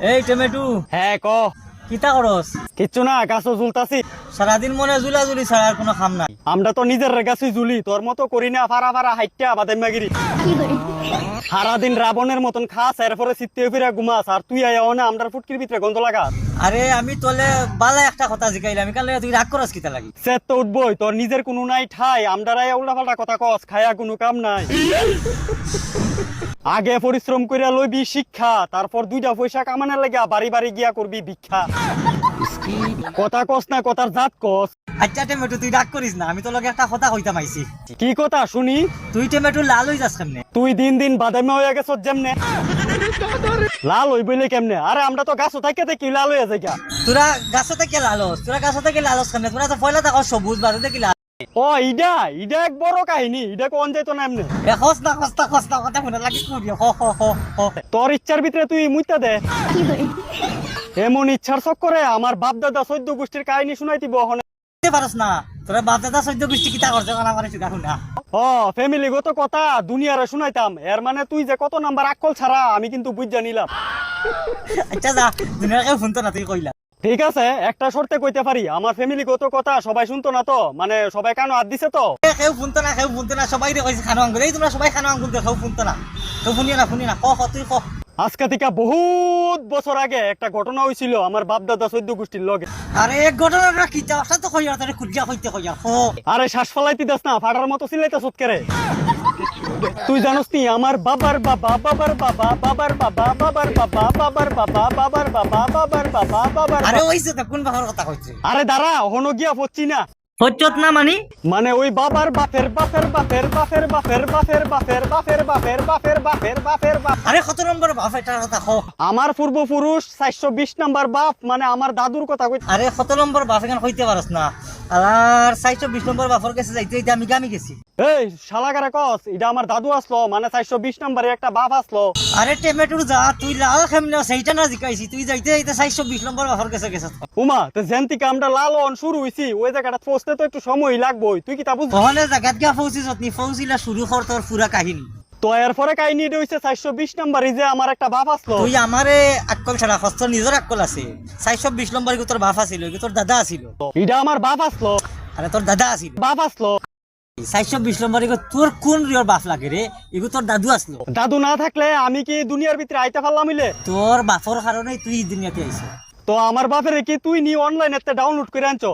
এই টমেটো হ্যাঁ ক কিতা করস? কিচ্ছু না, গাছও ঝুলতাছি। সারাদিন মনে জুলাজুলি ছাড়া আর কোনো কাম নাই। আমরা তো নিজের গাছই ঝুলি, তোর মতো করি না ফারা ফারা হাইটটা বাদাইমাগিরি। সারাদিন রাবণের মতন খাস, এরপরে শীতে ফিরে ঘুমাস, আর তুই আয়াও না আমরার ফুটকির ভিতরে গন্ধ লাগাস। আরে আমি তোলে বালা একটা কথা জিকাইলাম, কালে তুই রাগ করস কিতা লাগি? সে তো উঠবই, তোর নিজের কোনো নাই ঠাই, আমরার আয়া উল্টা পাল্টা কথা কস, খায়া কোনো কাম নাই। আগে পরিশ্রম করিয়া লইবি শিক্ষা, তারপর দুইটা পয়সা কামানোর লাগা বাড়ি বাড়ি গিয়া করবি ভিক্ষা। কথা কস না, কথার জাত কস। আচ্ছা টমেটো তুই রাগ করিস না, আমি তোর লগে একটা কথা কইতাম আইছি। কি কথা শুনি? তুই টমেটো লাল হই যাস কেমনে? তুই দিন দিন বাদামে হয়ে গেছ যেমনে। লাল হই বইলে কেমনে? আরে আমরা তো গাছ থাকি কি লাল হয়ে যাই। তোরা গাছ থেকে লালস, তোরা গাছ থেকে লালস কেমনে? তোরা তো পয়লা থাকো সবুজ, বাজে দেখি লাল। ও ইডা ইডা এক বড় কাহিনী, ইডা কোন যাইতো না এমনে। এ খসনা কথা মনে লাগি করি হ। তোর ইচ্ছার ভিতরে তুই মুইতা দে। এমন ইচ্ছার চক্করে আমার বাপ দাদা 14 গোষ্ঠীর কাহিনী শুনাই দিব। পারস না তোরা বাপ দাদা 14 গোষ্ঠী কিতা করছে আমার শুনা শুনা। ও ফ্যামিলিগত কথা দুনিয়ারে শুনাইতাম, এর মানে তুই যে কত নাম্বার আকল ছাড়া আমি কিন্তু বুঝা নিলাম। আচ্ছা যা, দুনিয়ার কেউ শুনতো না তুই কইলা। ঠিক আছে, একটা শর্তে কইতে পারি, আমার ফ্যামিলিগত কথা সবাই শুনতো না তো, মানে সবাই কানো হাত দিছে তো। কেউ শুনতো না সবাই কইছে খানো আঙ্গুল, এই তোমরা সবাই খানো আঙ্গুল, কেউ শুনতো না, কেউ শুনি না ক তুই ক। আজকে থেকে বহুত বছর আগে একটা ঘটনা হয়েছিল আমার বাপ দাদা 14 গোষ্ঠীর লগে। আরে এক ঘটনাটা কি চাও তো কইয়া, তারে কুড়িয়া কইতে কইয়া হ। আরে শ্বাস ফলাইতে দাস না, ফাটার মতো সিলাইতে সুৎকেরে। তুই জানোস নি আমার বাবার বাবা বাবার বাবা বাবার বাবা বাবার বাবা বাবার বাবা বাবার বাবা বাবার বাবা বাবার। আরে ওইছে তো কোন বাবার কথা কইছে? আরে দাঁড়া, হনো গিয়া পড়ছি না। হচ্ছত না মানে ওই বাবার বাপের বাপের বাপের বাপের বাপের বাপের বাপের বাপের বাপের বাপের বাপের বাপের বাপ। আরে কত নম্বর বাপ এটার কথা হ। আমার পূর্বপুরুষ 420 নাম্বার বাপ, মানে আমার দাদুর কথা কই। আরে কত নম্বর বাপ এখানে কইতে পারস না? আর 420 নম্বর বাপর কাছে যাইতে যাইতে আমি গামি গেছি। এই শালাগারে কস, এটা আমার দাদু আসলো, মানে 420 নাম্বারে একটা বাপ আসলো। আরে টমেটোর যা, তুই লাল খেমনে সেইটা না জিকাইছি, তুই যাইতে যাইতে 420 নম্বর বাপর কাছে গেছিস। উমা তো জেন্তিকা আমরা লাল অন শুরু হইছি, ওই জায়গাটা পৌঁছতে তো একটু সময় লাগবেই, তুই কি তা বুঝ? ওখানে জায়গাত গিয়া পৌঁছিস, নি পৌঁছিলা শুরু কর তোর পুরা কাহিনী। তো এরপরে কাহিনী হইছে 420 নাম্বারে যে আমার একটা বাপ আসলো। তুই আমারে আক্কল ছাড়া হস্ত নিজের আক্কল আছে। 420 নম্বর তোর বাপ আছিল, তোর দাদা আছিল। এটা আমার বাপ আসলো। আরে তোর দাদা আছিল। বাপ আসলো 420 নম্বর তোর কোন রিয়র বাপ লাগে রে? এগো তোর দাদু আসলো। দাদু না থাকলে আমি কি দুনিয়ার ভিতরে আইতে পারলাম হইলে? তোর বাপর কারণে তুই দুনিয়াতে আইছ। তো আমার বাপের কি তুই নি অনলাইনে ডাউনলোড করে আনছো?